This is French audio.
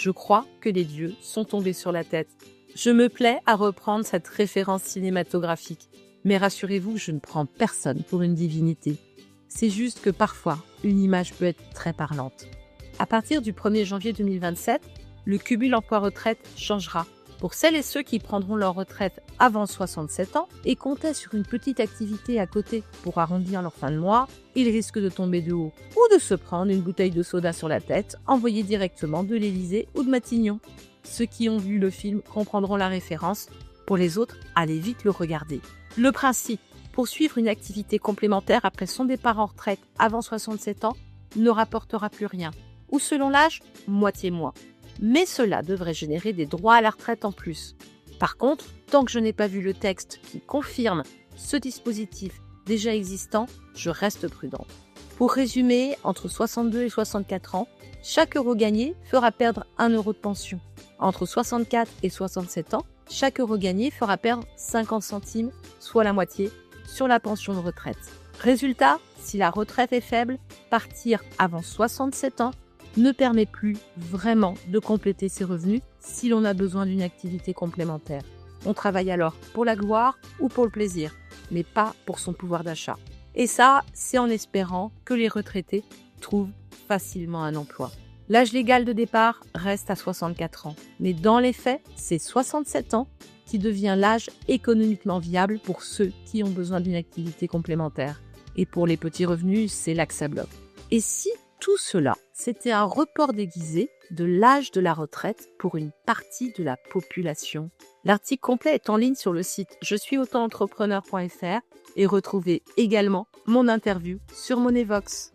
Je crois que les dieux sont tombés sur la tête. Je me plais à reprendre cette référence cinématographique. Mais rassurez-vous, je ne prends personne pour une divinité. C'est juste que parfois, une image peut être très parlante. À partir du 1er janvier 2027, le cumul emploi-retraite changera. Pour celles et ceux qui prendront leur retraite avant 67 ans et comptaient sur une petite activité à côté pour arrondir leur fin de mois, ils risquent de tomber de haut ou de se prendre une bouteille de soda sur la tête envoyée directement de l'Élysée ou de Matignon. Ceux qui ont vu le film comprendront la référence. Pour les autres, allez vite le regarder. Le principe, poursuivre une activité complémentaire après son départ en retraite avant 67 ans ne rapportera plus rien. Ou selon l'âge, moitié-mois. Mais cela devrait générer des droits à la retraite en plus. Par contre, tant que je n'ai pas vu le texte qui confirme ce dispositif déjà existant, je reste prudente. Pour résumer, entre 62 et 64 ans, chaque euro gagné fera perdre 1 euro de pension. Entre 64 et 67 ans, chaque euro gagné fera perdre 50 centimes, soit la moitié, sur la pension de retraite. Résultat, si la retraite est faible, partir avant 67 ans ne permet plus vraiment de compléter ses revenus si l'on a besoin d'une activité complémentaire. On travaille alors pour la gloire ou pour le plaisir, mais pas pour son pouvoir d'achat. Et ça, c'est en espérant que les retraités trouvent facilement un emploi. L'âge légal de départ reste à 64 ans, mais dans les faits, c'est 67 ans qui devient l'âge économiquement viable pour ceux qui ont besoin d'une activité complémentaire. Et pour les petits revenus, c'est là que ça bloque. Et si tout cela, c'était un report déguisé de l'âge de la retraite pour une partie de la population? L'article complet est en ligne sur le site je-suis-auto-entrepreneur.fr et retrouvez également mon interview sur Moneyvox.